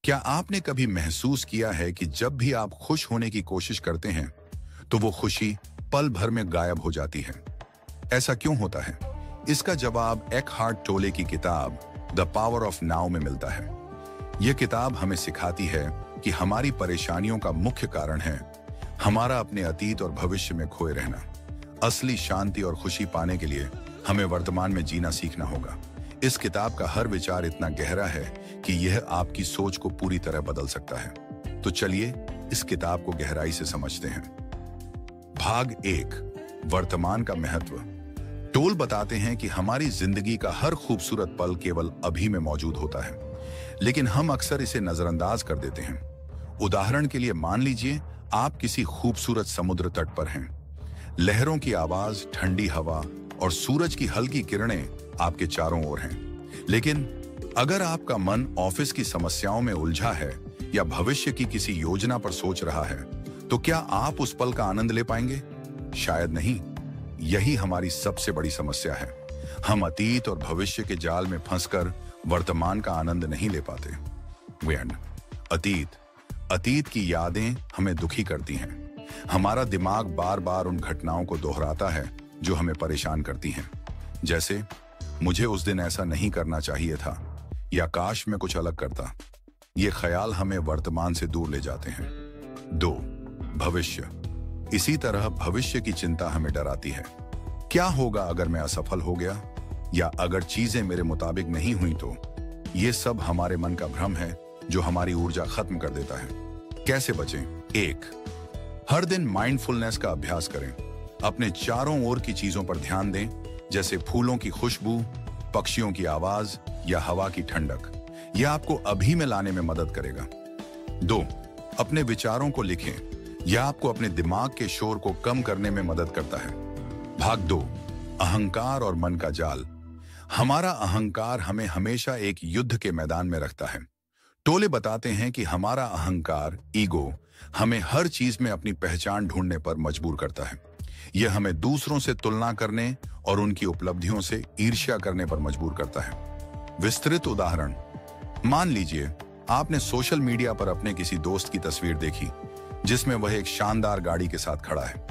क्या आपने कभी महसूस किया है कि जब भी आप खुश होने की कोशिश करते हैं तो वो खुशी पल भर में गायब हो जाती है? ऐसा क्यों होता है? इसका जवाब एकहार्ट टोले की किताब द पावर ऑफ नाउ में मिलता है। यह किताब हमें सिखाती है कि हमारी परेशानियों का मुख्य कारण है हमारा अपने अतीत और भविष्य में खोए रहना। असली शांति और खुशी पाने के लिए हमें वर्तमान में जीना सीखना होगा। इस किताब का हर विचार इतना गहरा है कि यह आपकी सोच को पूरी तरह बदल सकता है। तो चलिए इस किताब को गहराई से समझते हैं। भाग 1, वर्तमान का महत्व। टोल बताते हैं कि हमारी जिंदगी का हर खूबसूरत पल केवल अभी में मौजूद होता है, लेकिन हम अक्सर इसे नजरअंदाज कर देते हैं। उदाहरण के लिए मान लीजिए आप किसी खूबसूरत समुद्र तट पर हैं। लहरों की आवाज, ठंडी हवा और सूरज की हल्की किरणें आपके चारों ओर हैं। लेकिन अगर आपका मन ऑफिस की समस्याओं में उलझा है या भविष्य की किसी योजना पर सोच रहा है, तो क्या आप उस पल का आनंद ले पाएंगे? शायद नहीं। यही हमारी सबसे बड़ी समस्या है। हम अतीत और भविष्य के जाल में फंसकर वर्तमान का आनंद नहीं ले पाते। अतीत की यादें हमें दुखी करती हैं। हमारा दिमाग बार बार उन घटनाओं को दोहराता है जो हमें परेशान करती हैं। जैसे, मुझे उस दिन ऐसा नहीं करना चाहिए था, या काश मैं कुछ अलग करता। ये ख्याल हमें वर्तमान से दूर ले जाते हैं। 2, भविष्य। इसी तरह भविष्य की चिंता हमें डराती है। क्या होगा अगर मैं असफल हो गया, या अगर चीजें मेरे मुताबिक नहीं हुई तो? ये सब हमारे मन का भ्रम है जो हमारी ऊर्जा खत्म कर देता है। कैसे बचें? 1, हर दिन माइंडफुलनेस का अभ्यास करें। अपने चारों ओर की चीजों पर ध्यान दें, जैसे फूलों की खुशबू, पक्षियों की आवाज या हवा की ठंडक। यह आपको अभी में लाने में मदद करेगा। 2, अपने विचारों को लिखें। यह आपको अपने दिमाग के शोर को कम करने में मदद करता है। भाग 2, अहंकार और मन का जाल। हमारा अहंकार हमें हमेशा एक युद्ध के मैदान में रखता है। टोले बताते हैं कि हमारा अहंकार, ईगो, हमें हर चीज में अपनी पहचान ढूंढने पर मजबूर करता है। यह हमें दूसरों से तुलना करने और उनकी उपलब्धियों से ईर्ष्या करने पर मजबूर करता है। विस्तृत उदाहरण, मान लीजिए आपने सोशल मीडिया पर अपने किसी दोस्त की तस्वीर देखी जिसमें वह एक शानदार गाड़ी के साथ खड़ा है।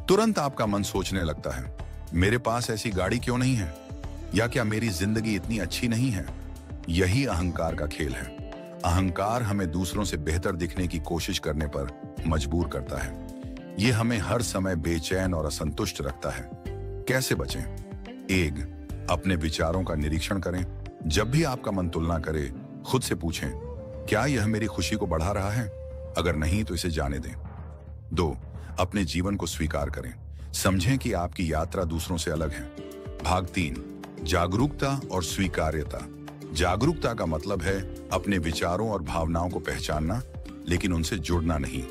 तुरंत आपका मन सोचने लगता है, मेरे पास ऐसी गाड़ी क्यों नहीं है, या क्या मेरी जिंदगी इतनी अच्छी नहीं है? यही अहंकार का खेल है। अहंकार हमें दूसरों से बेहतर दिखने की कोशिश करने पर मजबूर करता है। यह हमें हर समय बेचैन और असंतुष्ट रखता है। कैसे बचें? 1, अपने विचारों का निरीक्षण करें। जब भी आपका मन तुलना करे, खुद से पूछें, क्या यह मेरी खुशी को बढ़ा रहा है? अगर नहीं तो इसे जाने दें। 2, अपने जीवन को स्वीकार करें। समझें कि आपकी यात्रा दूसरों से अलग है। भाग 3, जागरूकता और स्वीकार्यता। जागरूकता का मतलब है अपने विचारों और भावनाओं को पहचानना, लेकिन उनसे जुड़ना नहीं।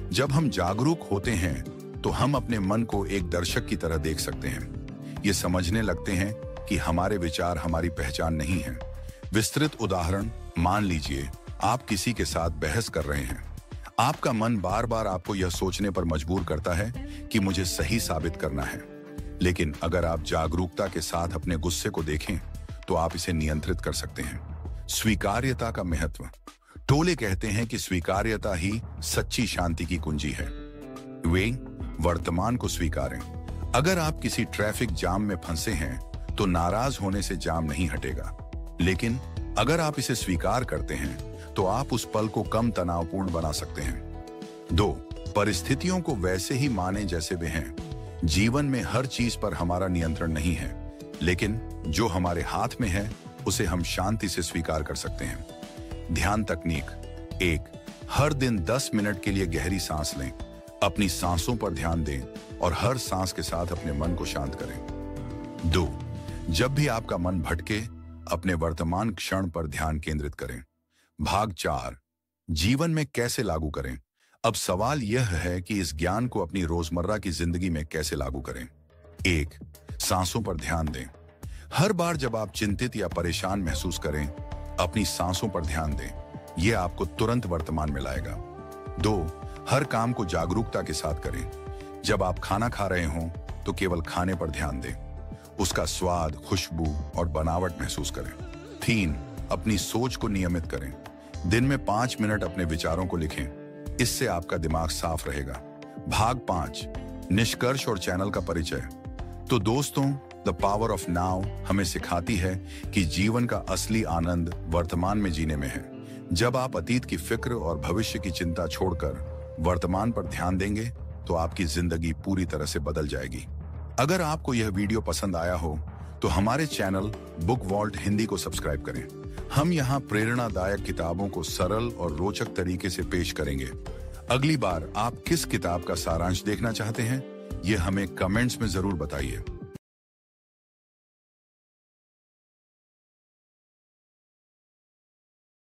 जब हम जागरूक होते हैं तो हम अपने मन को एक दर्शक की तरह देख सकते हैं। ये समझने लगते हैं कि हमारे विचार हमारी पहचान नहीं है। विस्तृत उदाहरण, मान लीजिए आप किसी के साथ बहस कर रहे हैं। आपका मन बार बार आपको यह सोचने पर मजबूर करता है कि मुझे सही साबित करना है। लेकिन अगर आप जागरूकता के साथ अपने गुस्से को देखें तो आप इसे नियंत्रित कर सकते हैं। स्वीकार्यता का महत्व। टोले कहते हैं कि स्वीकार्यता ही सच्ची शांति की कुंजी है। वे वर्तमान को स्वीकारें। अगर आप किसी ट्रैफिक जाम में फंसे हैं तो नाराज होने से जाम नहीं हटेगा, लेकिन अगर आप इसे स्वीकार करते हैं तो आप उस पल को कम तनावपूर्ण बना सकते हैं। 2, परिस्थितियों को वैसे ही माने जैसे वे हैं। जीवन में हर चीज पर हमारा नियंत्रण नहीं है, लेकिन जो हमारे हाथ में है उसे हम शांति से स्वीकार कर सकते हैं। ध्यान तकनीक। 1, हर दिन 10 मिनट के लिए गहरी सांस लें। अपनी सांसों पर ध्यान दें और हर सांस के साथ अपने मन को शांत करें। 2, जब भी आपका मन भटके, अपने वर्तमान क्षण पर ध्यान केंद्रित करें। भाग 4, जीवन में कैसे लागू करें। अब सवाल यह है कि इस ज्ञान को अपनी रोजमर्रा की जिंदगी में कैसे लागू करें। 1, सांसों पर ध्यान दें। हर बार जब आप चिंतित या परेशान महसूस करें, अपनी सांसों पर ध्यान दें। यह आपको तुरंत वर्तमान में लाएगा। 2, हर काम को जागरूकता के साथ करें। जब आप खाना खा रहे हों तो केवल खाने पर ध्यान दें। उसका स्वाद, खुशबू और बनावट महसूस करें। 3, अपनी सोच को नियमित करें। दिन में 5 मिनट अपने विचारों को लिखें, इससे आपका दिमाग साफ रहेगा। भाग 5, निष्कर्ष और चैनल का परिचय। तो दोस्तों, द पावर ऑफ नाउ हमें सिखाती है कि जीवन का असली आनंद वर्तमान में जीने में है। जब आप अतीत की फिक्र और भविष्य की चिंता छोड़कर वर्तमान पर ध्यान देंगे तो आपकी जिंदगी पूरी तरह से बदल जाएगी। अगर आपको यह वीडियो पसंद आया हो तो हमारे चैनल बुक वॉल्ट हिंदी को सब्सक्राइब करें। हम यहाँ प्रेरणादायक किताबों को सरल और रोचक तरीके से पेश करेंगे। अगली बार आप किस किताब का सारांश देखना चाहते हैं, ये हमें कमेंट्स में जरूर बताइए।